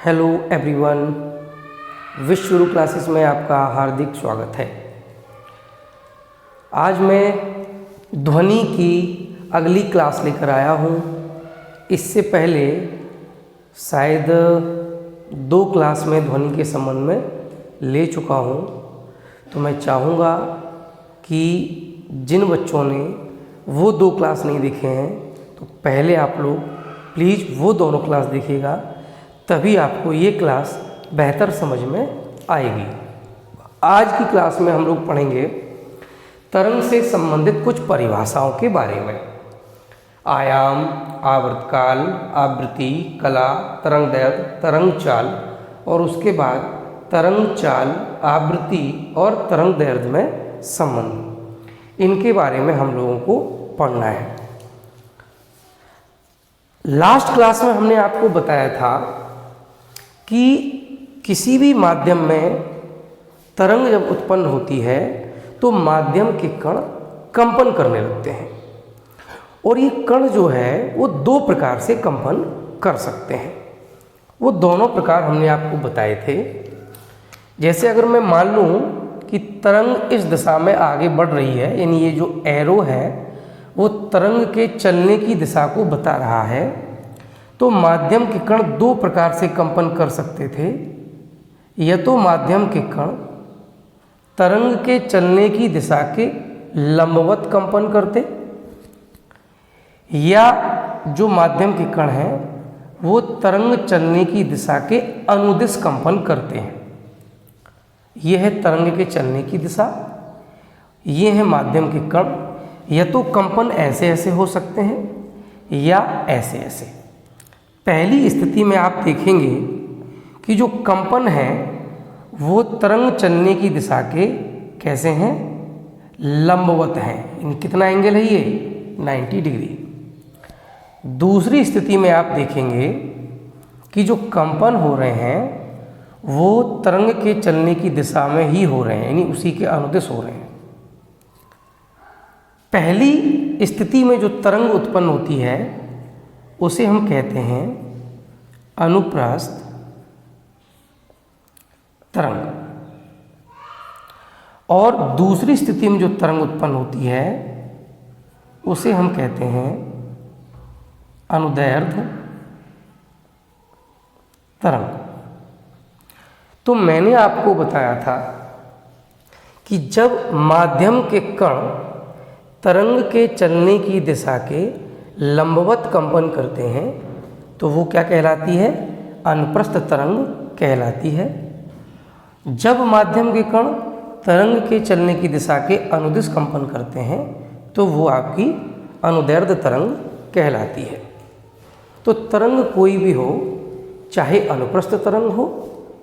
Hello everyone, विश्व गुरु classes में आपका हार्दिक स्वागत है। आज मैं ध्वनि की अगली क्लास लेकर आया हूँ। इससे पहले शायद 2 क्लास में ध्वनि के संबंध में ले चुका हूँ, तो मैं चाहूँगा कि जिन बच्चों ने वो 2 क्लास नहीं देखे हैं तो पहले आप लोग प्लीज़ वो दोनों क्लास देखिएगा, तभी आपको ये क्लास बेहतर समझ में आएगी। आज की क्लास में हम लोग पढ़ेंगे तरंग से संबंधित कुछ परिभाषाओं के बारे में। आयाम, आवर्तकाल, आवृत्ति, कला, तरंग दैर्घ्य, तरंग चाल और उसके बाद तरंग चाल, आवृत्ति और तरंग दैर्घ्य में संबंध, इनके बारे में हम लोगों को पढ़ना है। लास्ट क्लास में हमने आपको बताया था कि किसी भी माध्यम में तरंग जब उत्पन्न होती है तो माध्यम के कण कंपन करने लगते हैं, और ये कण जो है वो 2 प्रकार से कंपन कर सकते हैं। वो दोनों प्रकार हमने आपको बताए थे। जैसे अगर मैं मान लूँ कि तरंग इस दिशा में आगे बढ़ रही है, यानी ये जो एरो है वो तरंग के चलने की दिशा को बता रहा है, तो माध्यम के कण 2 प्रकार से कंपन कर सकते थे। या तो माध्यम के कण तरंग के चलने की दिशा के लंबवत कंपन करते, या जो माध्यम के कण हैं वो तरंग चलने की दिशा के अनुदिश कंपन करते हैं। यह है तरंग के चलने की दिशा, ये है माध्यम के कण। या तो कंपन ऐसे ऐसे हो सकते हैं या ऐसे ऐसे। पहली स्थिति में आप देखेंगे कि जो कंपन है वो तरंग चलने की दिशा के कैसे हैं, लंबवत हैं। कितना एंगल है ये, 90 डिग्री। दूसरी स्थिति में आप देखेंगे कि जो कंपन हो रहे हैं वो तरंग के चलने की दिशा में ही हो रहे हैं, यानी उसी के अनुदिश हो रहे हैं। पहली स्थिति में जो तरंग उत्पन्न होती है उसे हम कहते हैं अनुप्रस्थ तरंग, और दूसरी स्थिति में जो तरंग उत्पन्न होती है उसे हम कहते हैं अनुदैर्ध्य तरंग। तो मैंने आपको बताया था कि जब माध्यम के कण तरंग के चलने की दिशा के लंबवत कंपन करते हैं तो वो क्या कहलाती है, अनुप्रस्थ तरंग कहलाती है। जब माध्यम के कण तरंग के चलने की दिशा के अनुदिश कंपन करते हैं तो वो आपकी अनुदैर्ध्य तरंग कहलाती है। तो तरंग कोई भी हो, चाहे अनुप्रस्थ तरंग हो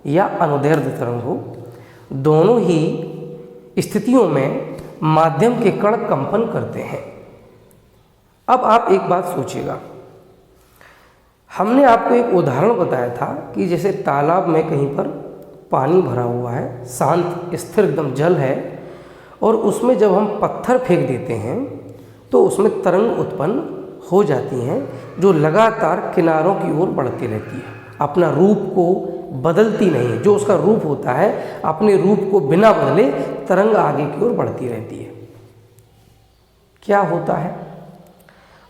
या अनुदैर्ध्य तरंग हो, दोनों ही स्थितियों में माध्यम के कण कंपन करते हैं। अब आप एक बात सोचिएगा, हमने आपको एक उदाहरण बताया था कि जैसे तालाब में कहीं पर पानी भरा हुआ है, शांत स्थिर एकदम जल है, और उसमें जब हम पत्थर फेंक देते हैं तो उसमें तरंग उत्पन्न हो जाती हैं जो लगातार किनारों की ओर बढ़ती रहती है, अपना रूप को बदलती नहीं है। जो उसका रूप होता है अपने रूप को बिना बदले तरंग आगे की ओर बढ़ती रहती है। क्या होता है,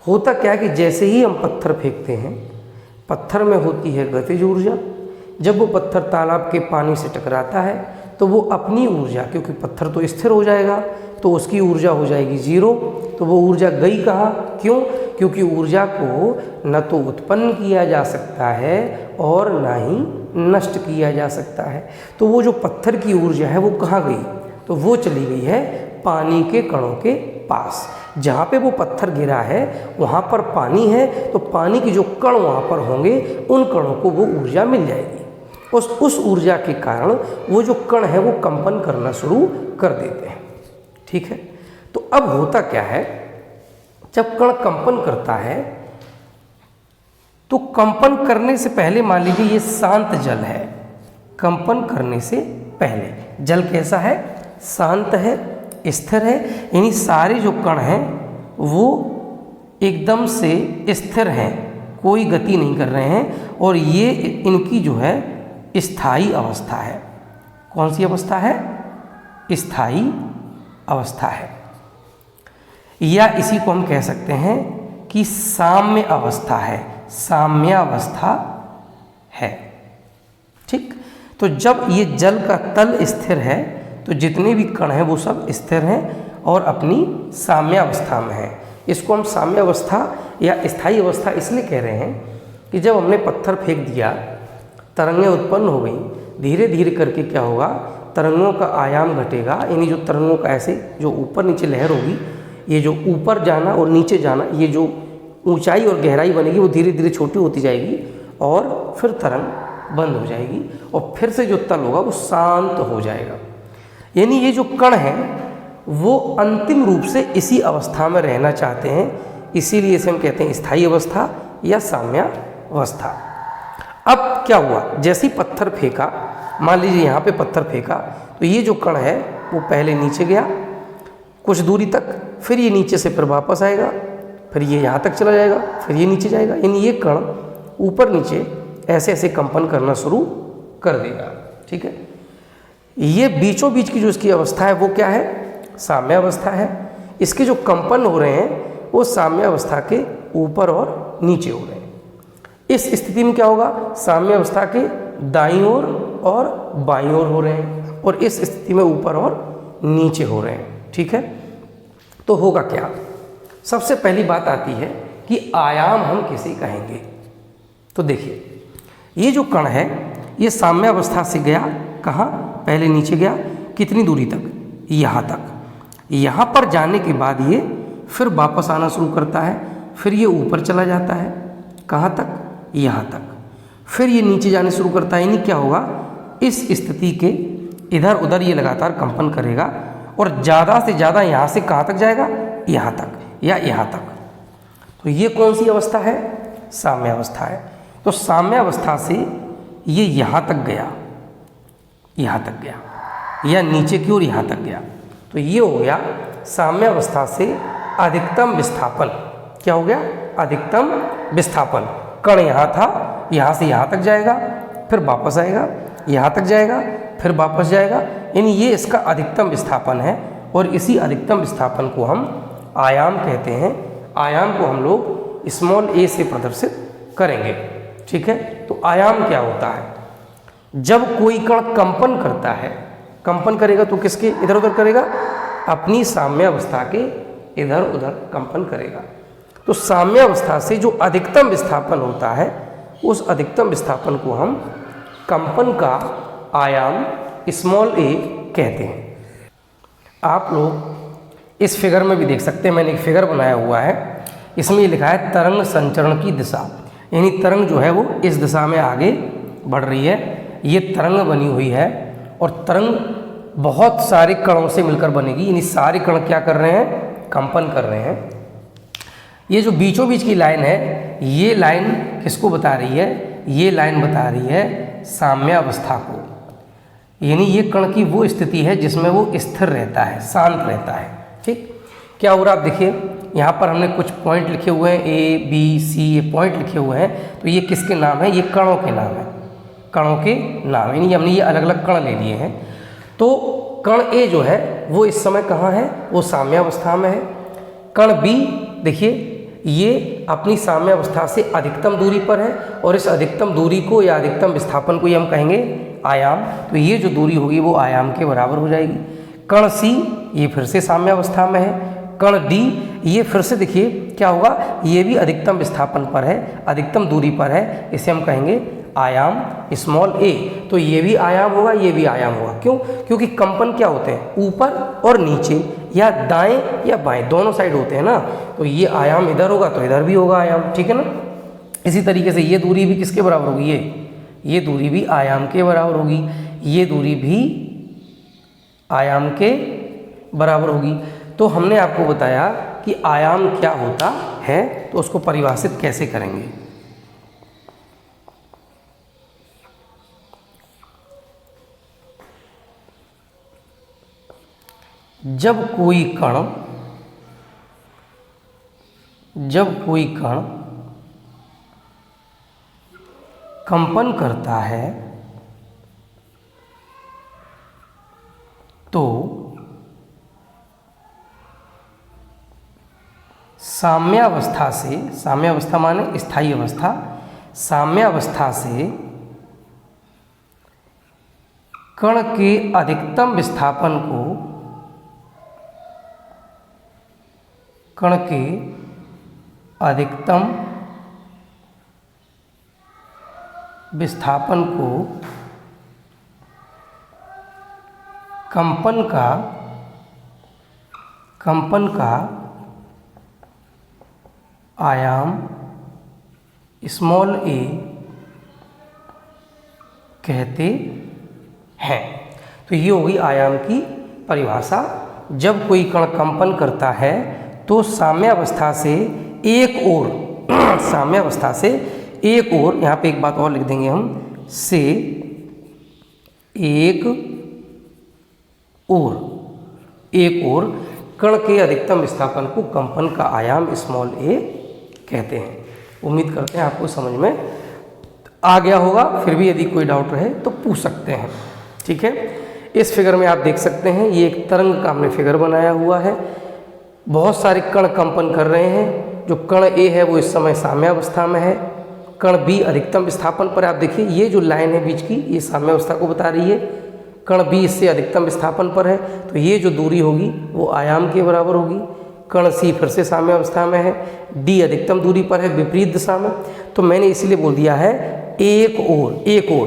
होता क्या है कि जैसे ही हम पत्थर फेंकते हैं, पत्थर में होती है गतिज ऊर्जा। जब वो पत्थर तालाब के पानी से टकराता है तो वो अपनी ऊर्जा, क्योंकि पत्थर तो स्थिर हो जाएगा तो उसकी ऊर्जा हो जाएगी 0, तो वो ऊर्जा गई कहाँ, क्यों? क्योंकि ऊर्जा को न तो उत्पन्न किया जा सकता है और न ही नष्ट किया जा सकता है। तो वो जो पत्थर की ऊर्जा है वो कहाँ गई, तो वो चली गई है पानी के कणों के पास। जहाँ पे वो पत्थर गिरा है वहाँ पर पानी है, तो पानी के जो कण वहाँ पर होंगे उन कणों को वो ऊर्जा मिल जाएगी। उस ऊर्जा के कारण वो जो कण है वो कंपन करना शुरू कर देते हैं। ठीक है, तो अब होता क्या है, जब कण कंपन करता है तो कंपन करने से पहले मान लीजिए ये शांत जल है, कंपन करने से पहले जल कैसा है, शांत है, स्थिर है, यानी सारे जो कण हैं वो एकदम से स्थिर हैं, कोई गति नहीं कर रहे हैं, और ये इनकी जो है स्थायी अवस्था है। कौन सी अवस्था है? स्थायी अवस्था है, या इसी को हम कह सकते हैं कि साम्य अवस्था है, साम्यावस्था है। ठीक, तो जब ये जल का तल स्थिर है तो जितने भी कण हैं वो सब स्थिर हैं और अपनी साम्यावस्था में हैं। इसको हम साम्यावस्था या स्थायी अवस्था इसलिए कह रहे हैं कि जब हमने पत्थर फेंक दिया, तरंगें उत्पन्न हो गई, धीरे धीरे करके क्या होगा, तरंगों का आयाम घटेगा, यानी जो तरंगों का ऐसे जो ऊपर नीचे लहर होगी, ये जो ऊपर जाना और नीचे जाना, ये जो ऊंचाई और गहराई बनेगी वो धीरे धीरे छोटी होती जाएगी और फिर तरंग बंद हो जाएगी और फिर से जो तल होगा वो शांत हो जाएगा। यानी ये जो कण हैं वो अंतिम रूप से इसी अवस्था में रहना चाहते हैं, इसीलिए इसे हम कहते हैं स्थायी अवस्था या साम्यावस्था। अब क्या हुआ, जैसे ही पत्थर फेंका, मान लीजिए यहाँ पे पत्थर फेंका, तो ये जो कण है वो पहले नीचे गया कुछ दूरी तक, फिर ये नीचे से फिर वापस आएगा, फिर ये यहाँ तक चला जाएगा, फिर ये नीचे जाएगा। यानी ये कण ऊपर नीचे ऐसे ऐसे कंपन करना शुरू कर देगा। ठीक है, ये बीचों बीच की जो इसकी अवस्था है वो क्या है? साम्यावस्था है। इसके जो कंपन हो रहे हैं वो साम्यावस्था के ऊपर और नीचे हो रहे हैं। इस स्थिति में क्या होगा, साम्यावस्था के दाईं ओर और बाईं ओर हो रहे हैं, और इस स्थिति में ऊपर और नीचे हो रहे हैं। ठीक है, तो होगा क्या? सबसे पहली बात आती है कि आयाम हम किसे कहेंगे। तो देखिए, ये जो कण है ये साम्यावस्था से गया कहाँ? पहले नीचे गया, कितनी दूरी तक? यहाँ तक। यहाँ पर जाने के बाद ये फिर वापस आना शुरू करता है, फिर ये ऊपर चला जाता है, कहाँ तक? यहाँ तक। फिर ये नीचे जाने शुरू करता है। यानी क्या होगा, इस स्थिति के इधर उधर ये लगातार कंपन करेगा और ज़्यादा से ज़्यादा यहाँ से कहाँ तक जाएगा? यहाँ तक या यहाँ तक। तो ये कौन सी अवस्था है? साम्यावस्था है। तो साम्यावस्था से ये यहाँ तक गया, यहाँ तक गया, या नीचे की ओर यहाँ तक गया, तो ये हो गया साम्यावस्था से अधिकतम विस्थापन। क्या हो गया? अधिकतम विस्थापन। कण यहाँ था, यहाँ से यहाँ तक जाएगा, फिर वापस आएगा, यहाँ तक जाएगा, फिर वापस जाएगा। यानी ये इसका अधिकतम विस्थापन है, और इसी अधिकतम विस्थापन को हम आयाम कहते हैं। आयाम को हम लोग स्मॉल a से प्रदर्शित करेंगे। ठीक है, तो आयाम क्या होता है? जब कोई कण कंपन करता है, कंपन करेगा तो किसके इधर उधर करेगा? अपनी साम्यावस्था के इधर उधर कंपन करेगा। तो साम्यावस्था से जो अधिकतम विस्थापन होता है, उस अधिकतम विस्थापन को हम कंपन का आयाम स्मॉल a कहते हैं। आप लोग इस फिगर में भी देख सकते हैं, मैंने एक फिगर बनाया हुआ है, इसमें ये लिखा है तरंग संचरण की दिशा। यानी तरंग जो है वो इस दिशा में आगे बढ़ रही है। ये तरंग बनी हुई है, और तरंग बहुत सारे कणों से मिलकर बनेगी। यानी सारे कण क्या कर रहे हैं? कंपन कर रहे हैं। ये जो बीचों बीच की लाइन है, ये लाइन किसको बता रही है? ये लाइन बता रही है साम्यावस्था को। यानी ये कण की वो स्थिति है जिसमें वो स्थिर रहता है, शांत रहता है। ठीक, क्या हो रहा है आप देखिए, यहाँ पर हमने कुछ पॉइंट लिखे हुए हैं, A, B, C, ये पॉइंट लिखे हुए हैं। तो ये किसके नाम है? ये कणों के नाम है, कणों के नाम। यानी हमने ये अलग अलग कण ले लिए हैं। तो कण A जो है वो इस समय कहाँ है? वो साम्यावस्था में है। कण B देखिए, ये अपनी साम्यावस्था से अधिकतम दूरी पर है, और इस अधिकतम दूरी को या अधिकतम विस्थापन को ही हम कहेंगे आयाम। तो ये जो दूरी होगी वो आयाम के बराबर हो जाएगी। कण C ये फिर से साम्यावस्था में है। कण D ये फिर से देखिए क्या होगा, ये भी अधिकतम विस्थापन पर है, अधिकतम दूरी पर है, इसे हम कहेंगे आयाम स्मॉल a। तो ये भी आयाम होगा, ये भी आयाम होगा। क्यों? क्योंकि कंपन क्या होते हैं? ऊपर और नीचे, या दाएं या बाएं, दोनों साइड होते हैं ना। तो ये आयाम इधर होगा तो इधर भी होगा आयाम। ठीक है ना। इसी तरीके से ये दूरी भी किसके बराबर होगी? ये दूरी भी आयाम के बराबर होगी, ये दूरी भी आयाम के बराबर होगी। तो हमने आपको बताया कि आयाम क्या होता है, तो उसको परिभाषित कैसे करेंगे। जब कोई कण कंपन करता है तो साम्यावस्था से, साम्यावस्था माने स्थायी अवस्था, साम्यावस्था से कण के अधिकतम विस्थापन को, कण के अधिकतम विस्थापन को कंपन का आयाम स्मॉल a कहते हैं। तो ये होगी आयाम की परिभाषा। जब कोई कण कंपन करता है तो साम्यावस्था से एक ओर साम्यावस्था से एक ओर, यहाँ पे एक बात और लिख देंगे हम, से एक ओर कण के अधिकतम विस्थापन को कंपन का आयाम स्मॉल a कहते हैं। उम्मीद करते हैं आपको समझ में आ गया होगा। फिर भी यदि कोई डाउट रहे तो पूछ सकते हैं। ठीक है, इस फिगर में आप देख सकते हैं, ये एक तरंग का हमने फिगर बनाया हुआ है। बहुत सारे कण कंपन कर रहे हैं। जो कण A है वो इस समय साम्यावस्था में है, कण B अधिकतम विस्थापन पर। आप देखिए ये जो लाइन है बीच की, ये साम्यावस्था को बता रही है। कण B इससे अधिकतम विस्थापन पर है, तो ये जो दूरी होगी वो आयाम के बराबर होगी। कण C फिर से साम्यावस्था में है, D अधिकतम दूरी पर है विपरीत दिशा में। तो मैंने इसीलिए बोल दिया है एक ओर,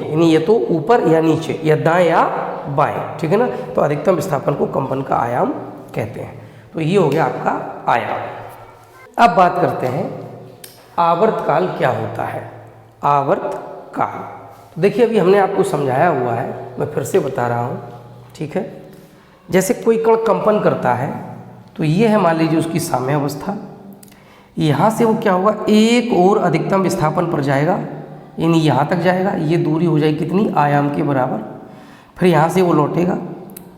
यानी ये तो ऊपर या नीचे या दाएं या बाएं। ठीक है ना, तो अधिकतम विस्थापन को कंपन का आयाम कहते हैं। तो ये हो गया आपका आयाम। अब बात करते हैं आवर्तकाल क्या होता है। आवर्तकाल, तो देखिए अभी हमने आपको समझाया हुआ है, मैं फिर से बता रहा हूँ। ठीक है, जैसे कोई कण कंपन करता है तो ये है मान लीजिए उसकी साम्यावस्था। यहाँ से वो क्या होगा, एक और अधिकतम विस्थापन पर जाएगा, यानी यहाँ तक जाएगा। ये दूरी हो जाएगी कितनी, आयाम के बराबर। फिर यहाँ से वो लौटेगा,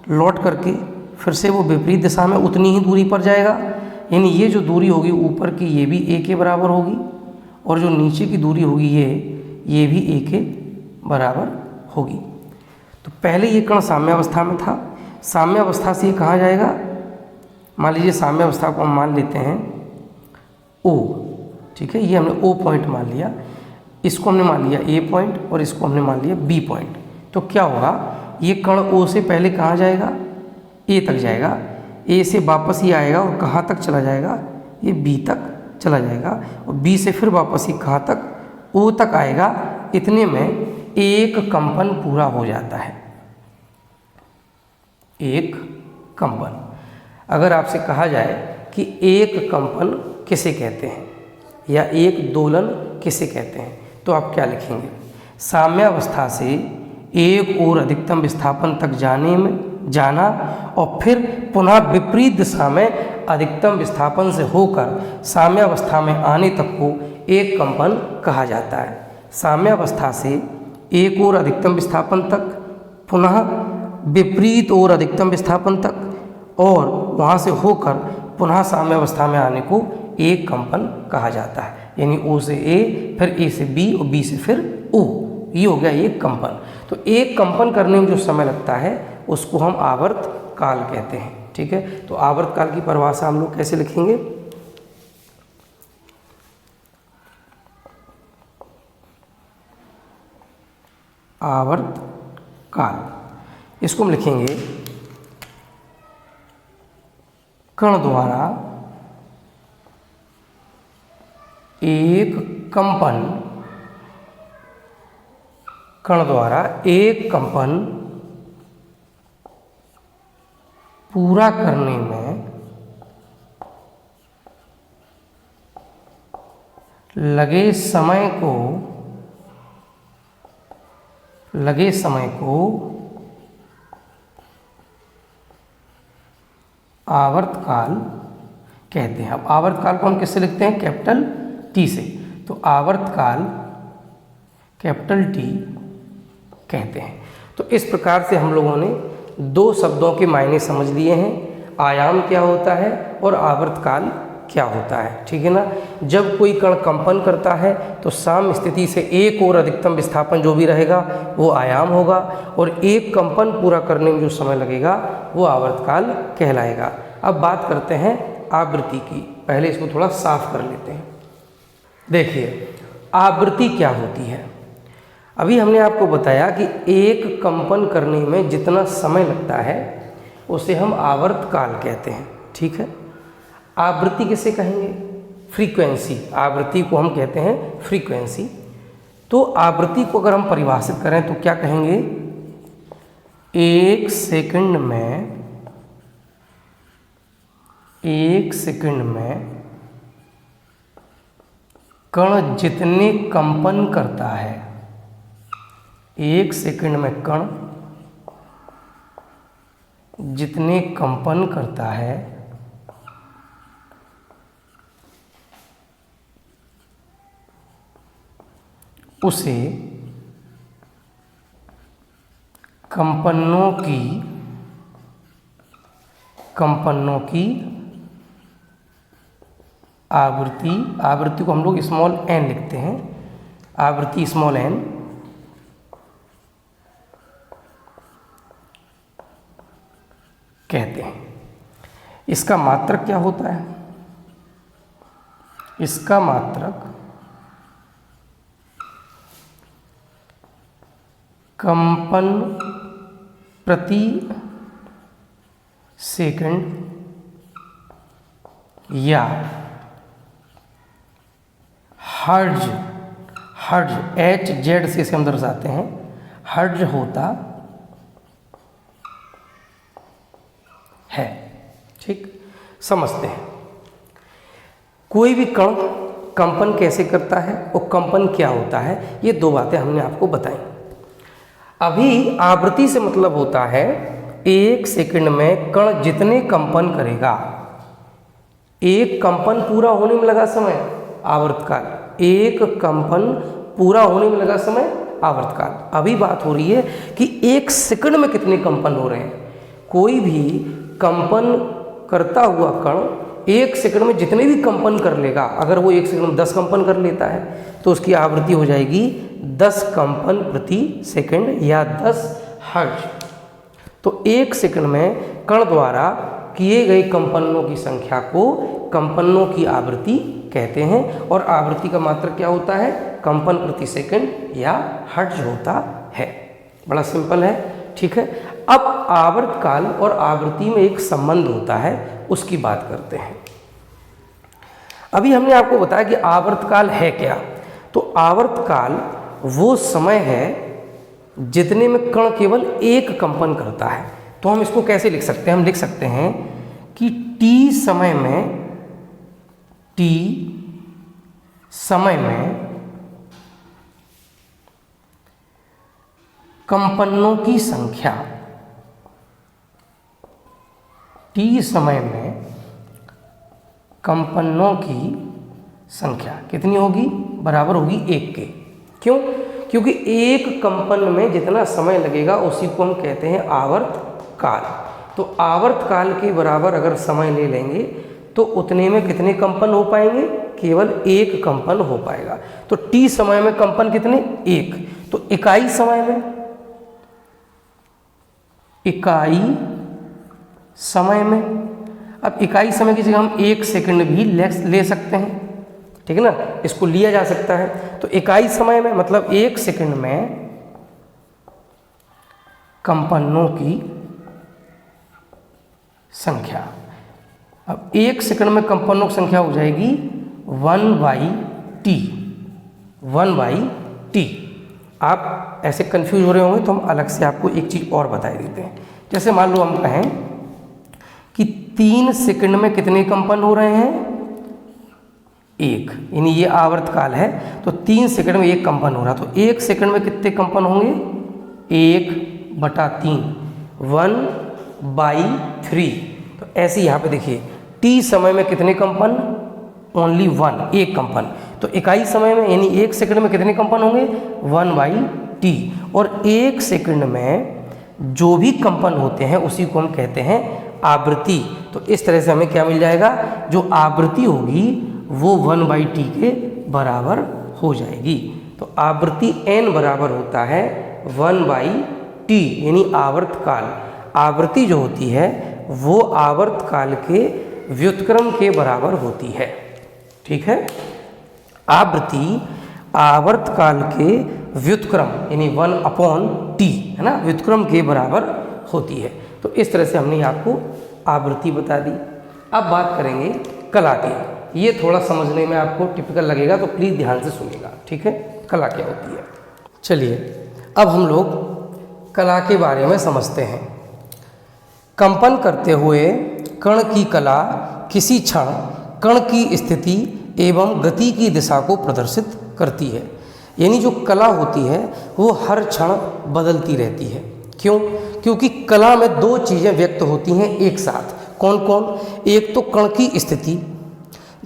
लौट करके फिर से वो विपरीत दिशा में उतनी ही दूरी पर जाएगा, यानी ये जो दूरी होगी ऊपर की ये भी a के बराबर होगी, और जो नीचे की दूरी होगी ये भी a के बराबर होगी। तो पहले ये कण साम्यावस्था में था, साम्यावस्था से ये कहाँ जाएगा, मान लीजिए साम्यावस्था को हम मान लेते हैं O। ठीक है, ये हमने O पॉइंट मान लिया, इसको हमने मान लिया A पॉइंट और इसको हमने मान लिया B पॉइंट। तो क्या होगा, ये कण O से पहले कहाँ जाएगा, A तक जाएगा, A से वापस ये आएगा और कहाँ तक चला जाएगा, ये B तक चला जाएगा, और B से फिर वापस ये कहाँ तक, O तक आएगा। इतने में एक कंपन पूरा हो जाता है। एक कंपन, अगर आपसे कहा जाए कि एक कंपन किसे कहते हैं या एक दोलन किसे कहते हैं, तो आप क्या लिखेंगे, साम्यावस्था से एक और अधिकतम विस्थापन तक जाना और फिर पुनः विपरीत दिशा में अधिकतम विस्थापन से होकर साम्यावस्था में आने तक को एक कंपन कहा जाता है। साम्यावस्था से एक और अधिकतम विस्थापन तक, पुनः विपरीत और अधिकतम विस्थापन तक, और वहाँ से होकर पुनः साम्यावस्था में आने को एक कंपन कहा जाता है। यानी O से A, फिर A से B और B से फिर O, ये हो गया एक कंपन। तो एक कंपन करने में जो समय लगता है उसको हम आवर्त काल कहते हैं। ठीक है, तो आवर्त काल की परिभाषा हम लोग कैसे लिखेंगे, आवर्त काल, इसको हम लिखेंगे कण द्वारा एक कंपन, कण द्वारा एक कंपन पूरा करने में लगे समय को आवर्तकाल कहते हैं। अब आवर्तकाल को हम किससे लिखते हैं, कैपिटल T से, तो आवर्तकाल कैपिटल T कहते हैं। तो इस प्रकार से हम लोगों ने दो शब्दों के मायने समझ लिए हैं, आयाम क्या होता है और आवर्तकाल क्या होता है, ठीक है ना। जब कोई कण कंपन करता है तो साम्य स्थिति से एक और अधिकतम विस्थापन जो भी रहेगा वो आयाम होगा, और एक कंपन पूरा करने में जो समय लगेगा वो आवर्तकाल कहलाएगा। अब बात करते हैं आवृत्ति की। पहले इसको थोड़ा साफ कर लेते हैं। देखिए आवृत्ति क्या होती है। अभी हमने आपको बताया कि एक कंपन करने में जितना समय लगता है उसे हम आवर्तकाल कहते हैं, ठीक है। आवृत्ति किसे कहेंगे? फ्रीक्वेंसी। आवृत्ति को हम कहते हैं फ्रीक्वेंसी। तो आवृत्ति को अगर हम परिभाषित करें तो क्या कहेंगे? एक सेकंड में कण जितने कंपन करता है, एक सेकंड में कण जितने कंपन करता है उसे कंपनों की आवृत्ति को हम लोग स्मॉल n लिखते हैं, आवृत्ति स्मॉल n कहते हैं। इसका मात्रक क्या होता है? इसका मात्रक कंपन प्रति सेकंड या हर्ट्ज HZ से इसे हम दर्शाते हैं, हर्ट्ज होता है, ठीक। समझते हैं कोई भी कण कंपन कैसे करता है और कंपन क्या होता है, ये दो बातें हमने आपको बताई। अभी आवृत्ति से मतलब होता है एक सेकंड में कण जितने कंपन करेगा, एक कंपन पूरा होने में लगा समय आवर्तकाल, एक कंपन पूरा होने में लगा समय आवर्तकाल। अभी बात हो रही है कि एक सेकंड में कितने कंपन हो रहे हैं। कोई भी कंपन करता हुआ कण एक सेकंड में जितने भी कंपन कर लेगा, अगर वो एक सेकंड में 10 कंपन कर लेता है तो उसकी आवृत्ति हो जाएगी 10 कंपन प्रति सेकंड या 10 हर्ट्ज। तो एक सेकंड में कण द्वारा किए गए कंपनों की संख्या को कंपनों की आवृत्ति कहते हैं, और आवृत्ति का मात्रक क्या होता है? कंपन प्रति सेकंड या हर्ट्ज होता है। बड़ा सिंपल है, ठीक है। अब आवर्तकाल और आवृत्ति में एक संबंध होता है, उसकी बात करते हैं। अभी हमने आपको बताया कि आवर्तकाल है क्या। तो आवर्तकाल वो समय है जितने में कण केवल एक कंपन करता है। तो हम इसको कैसे लिख सकते हैं? हम लिख सकते हैं कि t समय में कंपनों की संख्या, t समय में कंपनों की संख्या कितनी होगी? बराबर होगी 1 के। क्यों? क्योंकि एक कंपन में जितना समय लगेगा उसी को हम कहते हैं आवर्तकाल। तो आवर्तकाल के बराबर अगर समय ले लेंगे तो उतने में कितने कंपन हो पाएंगे? केवल एक कंपन हो पाएगा। तो t समय में कंपन कितने? 1। तो इकाई समय में अब इकाई समय की जगह हम 1 सेकंड भी ले सकते हैं, ठीक है ना। इसको लिया जा सकता है। तो इकाई समय में मतलब 1 सेकंड में कंपनों की संख्या। अब 1 सेकंड में कंपनों की संख्या हो जाएगी 1/t। आप ऐसे कंफ्यूज हो रहे होंगे तो हम अलग से आपको एक चीज़ और बता देते हैं। जैसे मान लो हम कहें कि 3 सेकंड में कितने कंपन हो रहे हैं? 1, यानी ये आवर्तकाल है। तो 3 सेकंड में 1 कंपन हो रहा, तो 1 सेकंड में कितने कंपन होंगे? 1/3, 1/3। तो ऐसे यहाँ पे देखिए t समय में कितने कंपन? ओनली 1, एक कंपन। तो इकाई समय में यानी 1 सेकंड में कितने कंपन होंगे? 1/t। और 1 सेकंड में जो भी कंपन होते हैं उसी को हम कहते हैं आवृत्ति। तो इस तरह से हमें क्या मिल जाएगा, जो आवृत्ति होगी वो 1/t के बराबर हो जाएगी। तो आवृत्ति n बराबर होता है 1/t, यानी आवर्तकाल। आवृत्ति जो होती है वो आवर्तकाल के व्युत्क्रम के बराबर होती है। ठीक है, आवृत्ति आवर्तकाल के व्युत्क्रम यानी 1/t है ना, व्युत्क्रम के बराबर होती है। तो इस तरह से हमने आपको आवृत्ति बता दी। अब बात करेंगे कला की। ये थोड़ा समझने में आपको टिपिकल लगेगा, तो प्लीज़ ध्यान से सुनिएगा। ठीक है, कला क्या होती है। चलिए अब हम लोग कला के बारे में समझते हैं। कंपन करते हुए कण की कला किसी क्षण कण की स्थिति एवं गति की दिशा को प्रदर्शित करती है। यानी जो कला होती है वो हर क्षण बदलती रहती है। क्यों? क्योंकि कला में दो चीज़ें व्यक्त होती हैं एक साथ। कौन कौन? एक तो कण की स्थिति,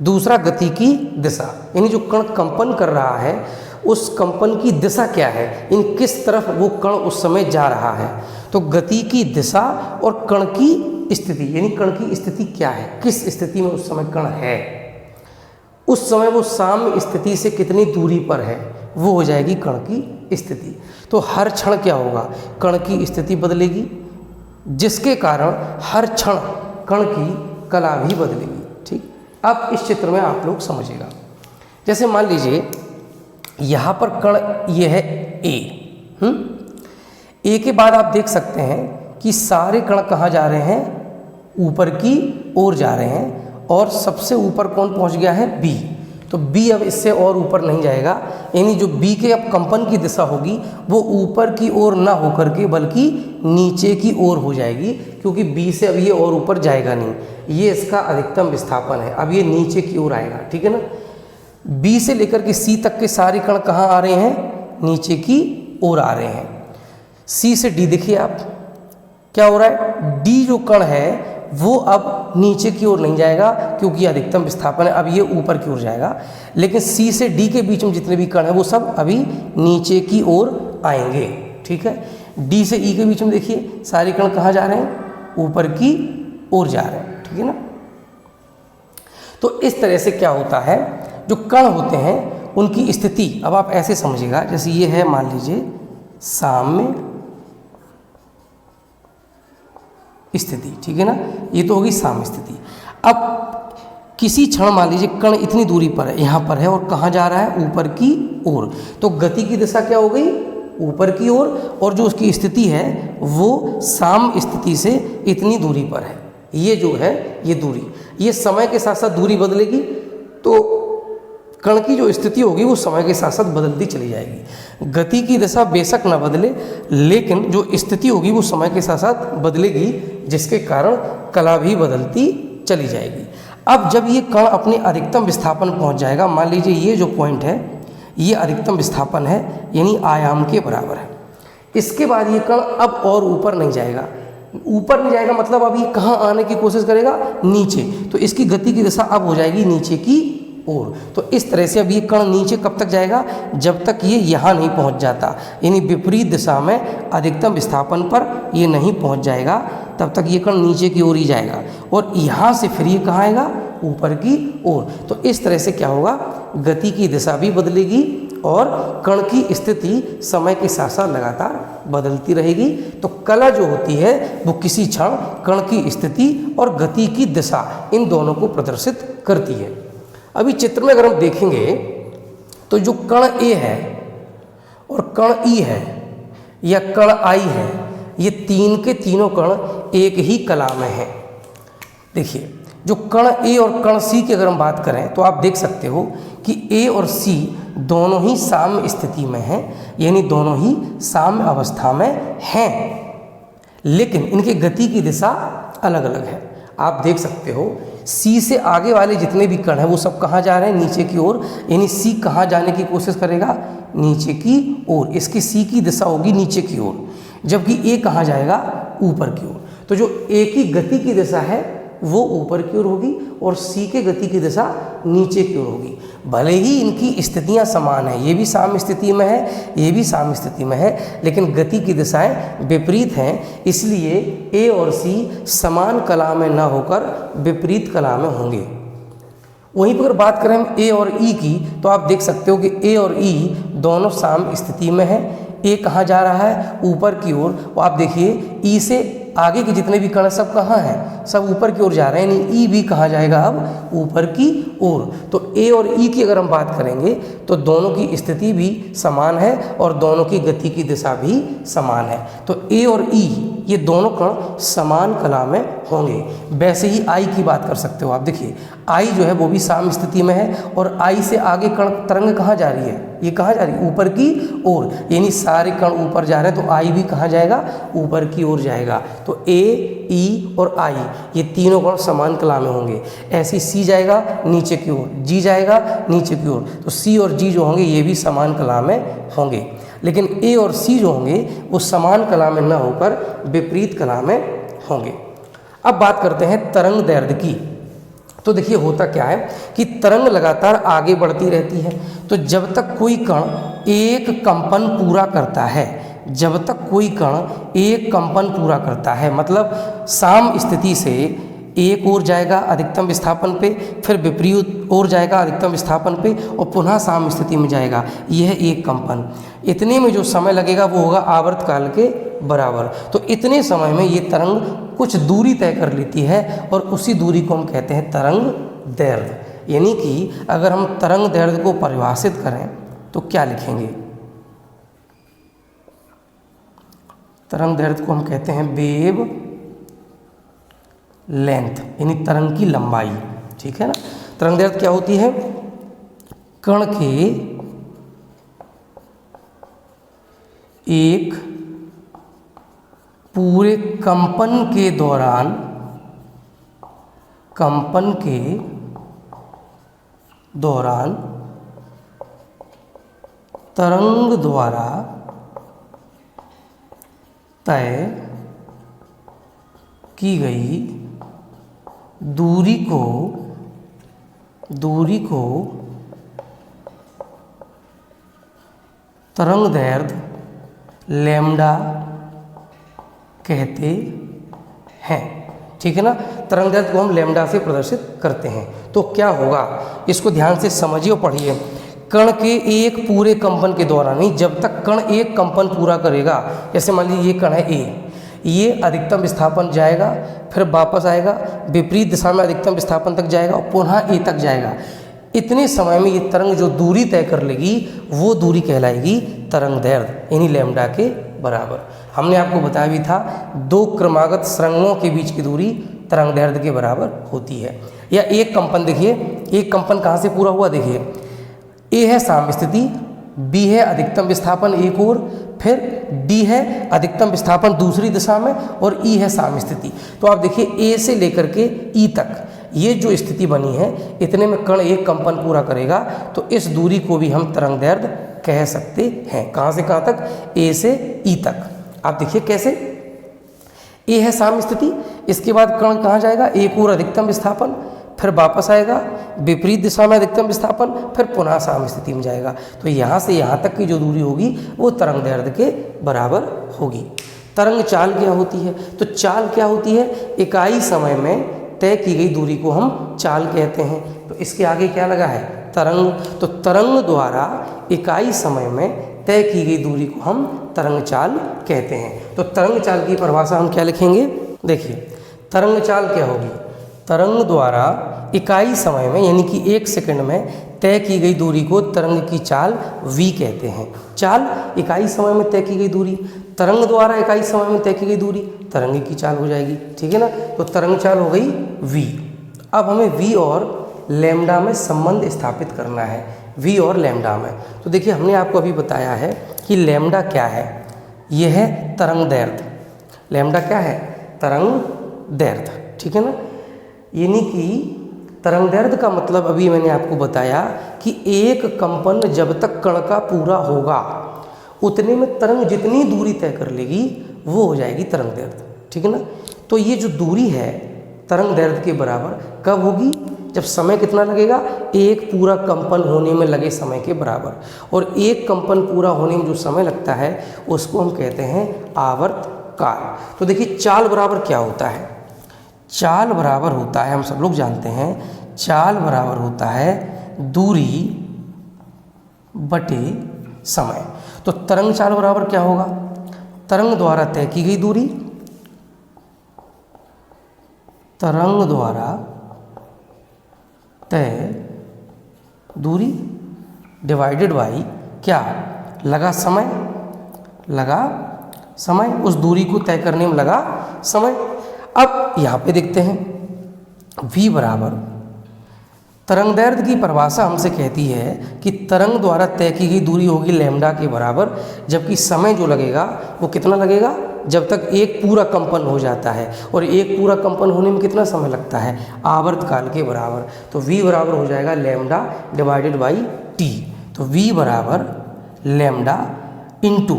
दूसरा गति की दिशा। यानी जो कण कंपन कर रहा है उस कंपन की दिशा क्या है, इन किस तरफ वो कण उस समय जा रहा है। तो गति की दिशा और कण की स्थिति, यानी कण की स्थिति क्या है, किस स्थिति में उस समय कण है, उस समय वो साम्य स्थिति से कितनी दूरी पर है, वो हो जाएगी कण की स्थिति। तो हर क्षण क्या होगा, कण की स्थिति बदलेगी, जिसके कारण हर क्षण कण की कला भी बदलेगी। ठीक, अब इस चित्र में आप लोग समझिएगा। जैसे मान लीजिए यहाँ पर कण ये है ए, ए के बाद आप देख सकते हैं कि सारे कण कहाँ जा रहे हैं, ऊपर की ओर जा रहे हैं, और सबसे ऊपर कौन पहुँच गया है, बी। तो बी अब इससे और ऊपर नहीं जाएगा, यानी जो बी के अब कंपन की दिशा होगी वो ऊपर की ओर ना होकर के बल्कि नीचे की ओर हो जाएगी, क्योंकि बी से अब ये और ऊपर जाएगा नहीं, ये इसका अधिकतम विस्थापन है, अब ये नीचे की ओर आएगा। ठीक है ना। बी से लेकर के सी तक के सारे कण कहाँ आ रहे हैं, नीचे की ओर आ रहे हैं। सी से डी देखिए आप क्या हो रहा है, डी जो कण है वो अब नीचे की ओर नहीं जाएगा क्योंकि अधिकतम विस्थापन है, अब ये ऊपर की ओर जाएगा। लेकिन सी से डी के बीच में जितने भी कण हैं वो सब अभी नीचे की ओर आएंगे। ठीक है। डी से ई के बीच में देखिए सारे कण कहाँ जा रहे हैं, ऊपर की ओर जा रहे हैं। ठीक है ना। तो इस तरह से क्या होता है, जो कण होते हैं उनकी स्थिति अब आप ऐसे समझिएगा, जैसे ये है मान लीजिए साम्य स्थिति। ठीक है ना, ये तो होगी साम्य स्थिति। अब किसी क्षण मान लीजिए कण इतनी दूरी पर है, यहाँ पर है, और कहाँ जा रहा है, ऊपर की ओर। तो गति की दिशा क्या हो गई, ऊपर की ओर, और जो उसकी स्थिति है वो साम्य स्थिति से इतनी दूरी पर है। ये जो है ये दूरी, ये समय के साथ साथ दूरी बदलेगी, तो कण की जो स्थिति होगी वो समय के साथ साथ बदलती चली जाएगी। गति की दिशा बेशक न बदले, लेकिन जो स्थिति होगी वो समय के साथ साथ बदलेगी, जिसके कारण कला भी बदलती चली जाएगी। अब जब ये कण अपने अधिकतम विस्थापन पहुंच जाएगा, मान लीजिए ये जो पॉइंट है ये अधिकतम विस्थापन है, यानी आयाम के बराबर है। इसके बाद ये कण अब और ऊपर नहीं जाएगा, ऊपर नहीं जाएगा मतलब अब ये कहाँ आने की कोशिश करेगा, नीचे। तो इसकी गति की दिशा अब हो जाएगी नीचे की ओर। तो इस तरह से अब ये कण नीचे कब तक जाएगा, जब तक ये यहाँ नहीं पहुँच जाता, यानी विपरीत दिशा में अधिकतम विस्थापन पर ये नहीं पहुँच जाएगा, तब तक ये कण नीचे की ओर ही जाएगा, और यहाँ से फिर ये कहाँ आएगा, ऊपर की ओर। तो इस तरह से क्या होगा, गति की दिशा भी बदलेगी और कण की स्थिति समय के साथ साथ लगातार बदलती रहेगी। तो कला जो होती है वो किसी क्षण कण की स्थिति और गति की दिशा इन दोनों को प्रदर्शित करती है। अभी चित्र में अगर हम देखेंगे तो जो कण ए है और कण ई है या कण आई है, ये तीन के तीनों कण एक ही कला में हैं। देखिए जो कण ए और कण सी की अगर हम बात करें तो आप देख सकते हो कि ए और सी दोनों ही साम्य स्थिति में हैं, यानी दोनों ही साम्य अवस्था में हैं, लेकिन इनके गति की दिशा अलग अलग है। आप देख सकते हो सी से आगे वाले जितने भी कण हैं वो सब कहाँ जा रहे हैं, नीचे की ओर, यानी सी कहाँ जाने की कोशिश करेगा, नीचे की ओर। इसकी सी की दिशा होगी नीचे की ओर, जबकि ए कहाँ जाएगा, ऊपर की ओर। तो जो ए की गति की दिशा है वो ऊपर की ओर होगी और c के गति की दिशा नीचे की ओर होगी। भले ही इनकी स्थितियां समान हैं, ये भी साम्य स्थिति में है, ये भी साम्य स्थिति में है, लेकिन गति की दिशाएं विपरीत हैं, इसलिए a और c समान कला में न होकर विपरीत कला में होंगे। वहीं पर अगर बात करें हम a और e की, तो आप देख सकते हो कि a और e दोनों साम्य स्थिति में है। a कहाँ जा रहा है? ऊपर की ओर। और आप देखिए e से आगे के जितने भी कण सब कहाँ हैं? सब ऊपर की ओर जा रहे हैं, यानी ई भी कहाँ जाएगा? अब ऊपर की ओर। तो ए और ई की अगर हम बात करेंगे तो दोनों की स्थिति भी समान है और दोनों की गति की दिशा भी समान है। तो ए और ई ये दोनों कण समान कला में होंगे। वैसे ही आई की बात कर सकते हो आप। देखिए आई जो है वो भी साम्य स्थिति में है और आई से आगे कण तरंग कहाँ जा रही है? ये कहाँ जा रही है? ऊपर की ओर, यानी सारे कण ऊपर जा रहे हैं, तो आई भी कहाँ जाएगा? ऊपर की ओर जाएगा। तो ए, ई और आई ये तीनों कण समान कला में होंगे। ऐसी सी जाएगा नीचे की ओर, जी जाएगा नीचे की ओर, तो सी और जी जो होंगे ये भी समान कला में होंगे। लेकिन ए और सी जो होंगे वो समान कला में न होकर विपरीत कला में होंगे। अब बात करते हैं तरंग दैर्ध्य की। तो देखिए होता क्या है कि तरंग लगातार आगे बढ़ती रहती है। तो जब तक कोई कण एक कंपन पूरा करता है, जब तक कोई कण एक कंपन पूरा करता है, मतलब साम स्थिति से एक ओर जाएगा अधिकतम विस्थापन पे, फिर विपरीत ओर जाएगा अधिकतम विस्थापन पे और पुनः साम स्थिति में जाएगा, यह एक कंपन। इतने में जो समय लगेगा वो होगा आवर्त काल के बराबर। तो इतने समय में ये तरंग कुछ दूरी तय कर लेती है और उसी दूरी को हम कहते हैं तरंग दैर्ध्य। यानी कि अगर हम तरंग दैर्ध्य को परिभाषित करें तो क्या लिखेंगे? तरंग दैर्ध्य को हम कहते हैं वेव लेंथ, यानी तरंग की लंबाई। ठीक है ना? तरंग दैर्ध्य क्या होती है? कण के एक पूरे कंपन के दौरान, कंपन के दौरान तरंग द्वारा तय की गई दूरी को तरंग दैर्ध्य लैम्डा कहते हैं। ठीक है ना? तरंग दैर्ध्य को हम लैम्डा से प्रदर्शित करते हैं। तो क्या होगा इसको ध्यान से समझिए और पढ़िए। कण के एक पूरे कंपन के दौरान, नहीं जब तक कण एक कंपन पूरा करेगा, जैसे मान लीजिए ये कण है ए, ये अधिकतम विस्थापन जाएगा, फिर वापस आएगा, विपरीत दिशा में अधिकतम विस्थापन तक जाएगा और पुनः ए तक जाएगा। इतने समय में ये तरंग जो दूरी तय कर लेगी वो दूरी कहलाएगी तरंग दैर्ध्य, यानी लैम्डा के बराबर। हमने आपको बताया भी था दो क्रमागत सुरंगों के बीच की दूरी तरंग दैर्ध्य के बराबर होती है। या एक कंपन, देखिए एक कंपन कहाँ से पूरा हुआ? देखिए ए है साम्य स्थिति, बी है अधिकतम विस्थापन एक ओर, फिर डी है अधिकतम विस्थापन दूसरी दिशा में और ई है साम्य स्थिति। तो आप देखिए ए से लेकर के ई तक ये जो स्थिति बनी है, इतने में कण एक कंपन पूरा करेगा, तो इस दूरी को भी हम तरंग दैर्ध्य कह सकते हैं। कहाँ से कहाँ तक? ए से ई तक। आप देखिए कैसे, ए है साम्य स्थिति, इसके बाद कण कहाँ जाएगा? एक ओर अधिकतम विस्थापन, फिर वापस आएगा, विपरीत दिशा में अधिकतम विस्थापन, फिर पुनः साम्य स्थिति में जाएगा। तो यहाँ से यहाँ तक की जो दूरी होगी वो तरंग दैर्ध्य के बराबर होगी। तरंग चाल क्या होती है? तो चाल क्या होती है? इकाई समय में तय की गई दूरी को हम चाल कहते हैं। तो इसके आगे क्या लगा है? तरंग। तो तरंग द्वारा इकाई समय में तय की गई दूरी को हम तरंग चाल कहते हैं। तो तरंग चाल की परिभाषा हम क्या लिखेंगे? देखिए तरंग चाल क्या होगी? तरंग द्वारा इकाई समय में, यानी कि एक सेकंड में तय की गई दूरी को तरंग की चाल v कहते हैं। चाल इकाई समय में तय की गई दूरी, तरंग द्वारा इकाई समय में तय की गई दूरी तरंग की चाल हो जाएगी। ठीक है ना? तो तरंग चाल हो गई v। अब हमें v और लैम्डा में संबंध स्थापित करना है, v और लैम्डा में। तो देखिए हमने आपको अभी बताया है कि लैम्डा क्या है? यह है तरंग दैर्ध्य। लैम्डा क्या है? तरंग दैर्ध्य। ठीक है ना? यानी कि तरंग दैर्ध्य का मतलब अभी मैंने आपको बताया कि एक कंपन जब तक कण का पूरा होगा उतने में तरंग जितनी दूरी तय कर लेगी वो हो जाएगी तरंग दैर्ध्य। ठीक है ना? तो ये जो दूरी है तरंग दैर्ध्य के बराबर कब होगी? जब समय कितना लगेगा? एक पूरा कंपन होने में लगे समय के बराबर। और एक कंपन पूरा होने में जो समय लगता है उसको हम कहते हैं आवर्त काल। तो देखिए चाल बराबर क्या होता है? चाल बराबर होता है, हम सब लोग जानते हैं, चाल बराबर होता है दूरी बटे समय। तो तरंग चाल बराबर क्या होगा? तरंग द्वारा तय की गई दूरी, तरंग द्वारा तय दूरी डिवाइडेड बाई क्या? लगा समय, लगा समय, उस दूरी को तय करने में लगा समय। अब यहाँ पे देखते हैं v बराबर, तरंग दैर्ध्य की परिभाषा हमसे कहती है कि तरंग द्वारा तय की गई दूरी होगी लैम्डा के बराबर, जबकि समय जो लगेगा वो कितना लगेगा? जब तक एक पूरा कंपन हो जाता है, और एक पूरा कंपन होने में कितना समय लगता है? आवर्त काल के बराबर। तो v बराबर हो जाएगा लैम्डा डिवाइडेड बाई t। तो v बराबर लैम्डा इंटू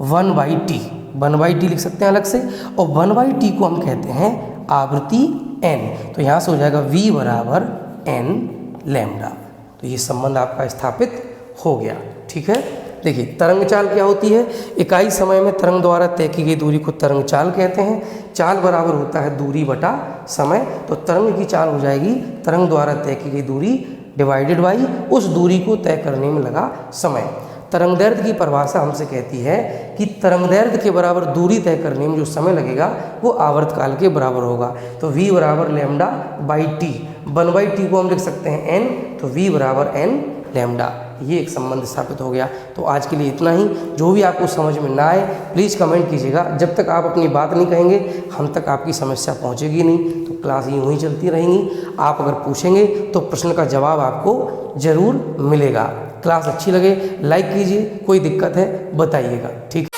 1/t, 1/t लिख सकते हैं अलग से, और 1/t को हम कहते हैं आवृत्ति n। तो यहाँ से हो जाएगा v बराबर n लैम्डा। तो ये संबंध आपका स्थापित हो गया। ठीक है, देखिए तरंग चाल क्या होती है? इकाई समय में तरंग द्वारा तय की गई दूरी को तरंग चाल कहते हैं। चाल बराबर होता है दूरी बटा समय। तो तरंग की चाल हो जाएगी तरंग द्वारा तय की गई दूरी डिवाइडेड बाई उस दूरी को तय करने में लगा समय। तरंग दैर्ध्य की परिभाषा हमसे कहती है कि तरंग दैर्ध्य के बराबर दूरी तय करने में जो समय लगेगा वो आवर्त काल के बराबर होगा। तो v बराबर लैम्डा बाई टी, 1/t को हम लिख सकते हैं n, तो v बराबर n लैम्डा। ये एक संबंध स्थापित हो गया। तो आज के लिए इतना ही। जो भी आपको समझ में ना आए प्लीज़ कमेंट कीजिएगा। जब तक आप अपनी बात नहीं कहेंगे हम तक आपकी समस्या पहुंचेगी नहीं। तो क्लास यूँ ही चलती रहेंगी। आप अगर पूछेंगे तो प्रश्न का जवाब आपको ज़रूर मिलेगा। क्लास अच्छी लगे लाइक कीजिए, कोई दिक्कत है बताइएगा। ठीक है।